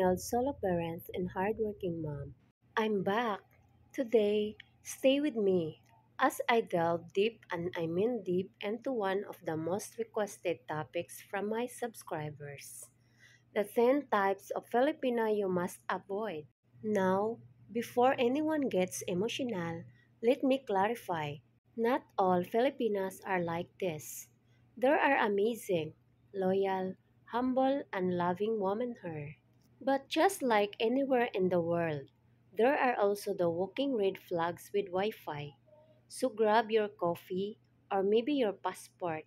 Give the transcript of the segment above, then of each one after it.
millennial solo parent and hardworking mom. I'm back. Today, stay with me as I delve deep, and I mean deep, into one of the most requested topics from my subscribers: the 10 types of Filipina you must avoid. Now, before anyone gets emotional, let me clarify. Not all Filipinas are like this. There are amazing, loyal, humble, and loving women here. But just like anywhere in the world, there are also the walking red flags with Wi-Fi. So grab your coffee or maybe your passport,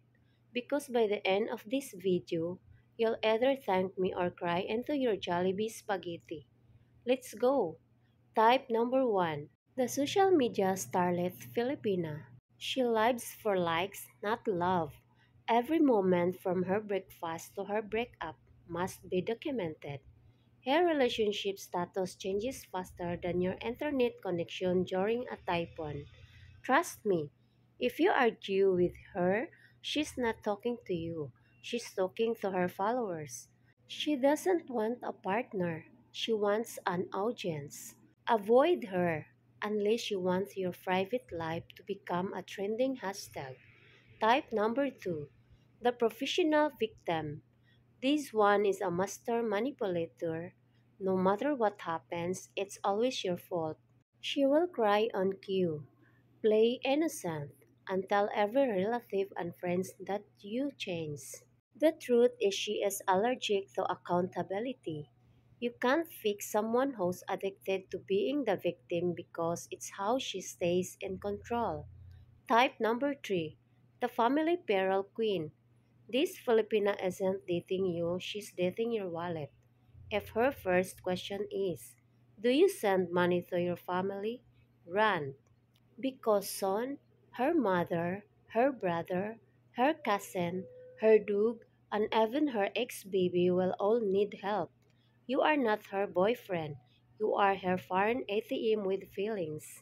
because by the end of this video, you'll either thank me or cry into your Jollibee spaghetti. Let's go! Type number 1. The social media starlet Filipina. She lives for likes, not love. Every moment from her breakfast to her breakup must be documented. Her relationship status changes faster than your internet connection during a typhoon. Trust me, if you argue with her, she's not talking to you. She's talking to her followers. She doesn't want a partner. She wants an audience. Avoid her unless you want your private life to become a trending hashtag. Type number 2. The professional victim. This one is a master manipulator. No matter what happens, it's always your fault. She will cry on cue, play innocent, and tell every relative and friends that you changed. The truth is she is allergic to accountability. You can't fix someone who's addicted to being the victim because it's how she stays in control. Type number 3. The family peril queen. This Filipina isn't dating you, she's dating your wallet. If her first question is, do you send money to your family? Run. Because son, her mother, her brother, her cousin, her dog, and even her ex-baby will all need help. You are not her boyfriend. You are her foreign ATM with feelings.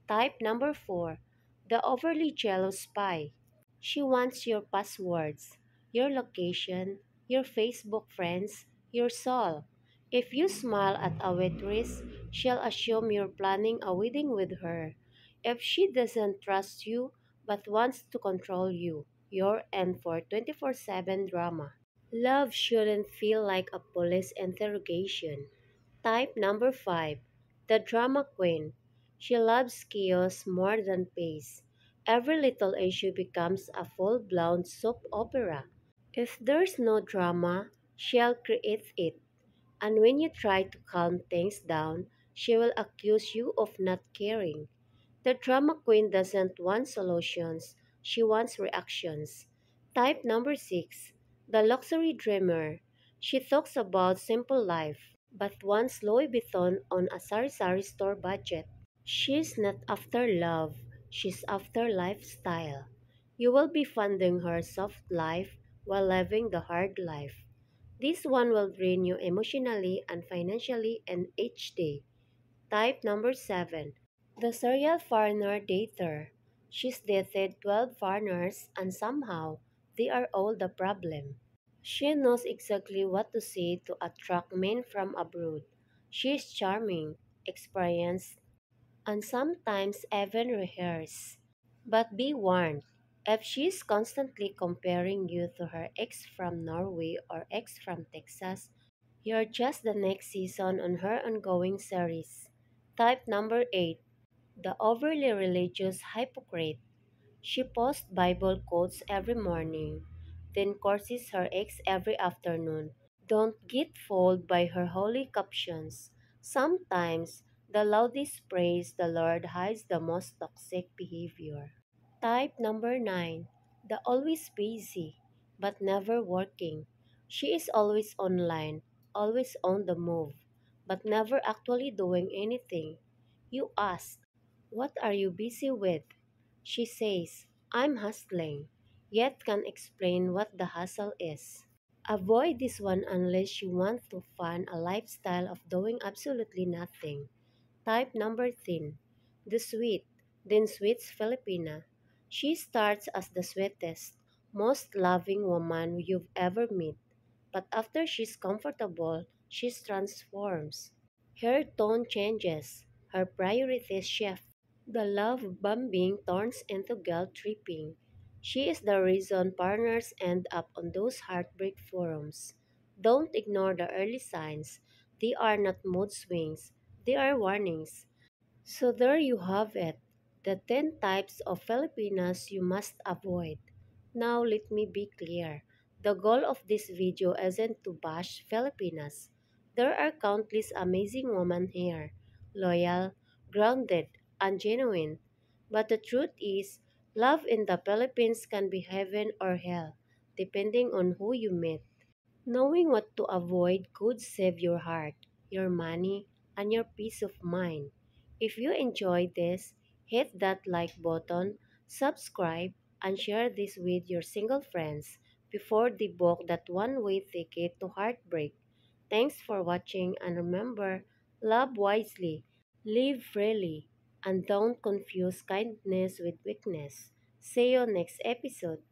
Type number 4. The overly jealous spy. She wants your passwords, your location, your Facebook friends, your soul. If you smile at a waitress, she'll assume you're planning a wedding with her. If she doesn't trust you but wants to control you, you're in for 24/7 drama. Love shouldn't feel like a police interrogation. Type number 5. The drama queen. She loves chaos more than peace. Every little issue becomes a full-blown soap opera. If there's no drama, she'll create it. And when you try to calm things down, she will accuse you of not caring. The drama queen doesn't want solutions, she wants reactions. Type number 6. The luxury dreamer. She talks about simple life, but wants Louis Vuitton on a sari-sari store budget. She's not after love, she's after lifestyle. You will be funding her soft life while living the hard life. This one will drain you emotionally and financially in each day. Type number 7. The serial foreigner dater. She's dated 12 foreigners and somehow they are all the problem. She knows exactly what to say to attract men from abroad. She is charming, experienced, and sometimes even rehearsed. But be warned, if she's constantly comparing you to her ex from Norway or ex from Texas, you're just the next season on her ongoing series. Type number 8. The overly religious hypocrite. She posts Bible quotes every morning, then curses her ex every afternoon. Don't get fooled by her holy captions. Sometimes the loudest praise the Lord hides the most toxic behavior. Type number 9. The always busy, but never working. She is always online, always on the move, but never actually doing anything. You ask, what are you busy with? She says, I'm hustling, yet can't explain what the hustle is. Avoid this one unless you want to fund a lifestyle of doing absolutely nothing. Type number 10. The sweet, then sweets Filipina. She starts as the sweetest, most loving woman you've ever met. But after she's comfortable, she transforms. Her tone changes, her priorities shift. The love bombing turns into guilt tripping. She is the reason partners end up on those heartbreak forums. Don't ignore the early signs. They are not mood swings, they are warnings. So there you have it, the 10 types of Filipinas you must avoid. Now let me be clear. The goal of this video isn't to bash Filipinas. There are countless amazing women here, loyal, grounded, and genuine. But the truth is, love in the Philippines can be heaven or hell, depending on who you meet. Knowing what to avoid could save your heart, your money, and your peace of mind. If you enjoyed this, hit that like button, subscribe, and share this with your single friends before they book that one-way ticket to heartbreak. Thanks for watching, and remember, love wisely, live freely, and don't confuse kindness with weakness. See you next episode.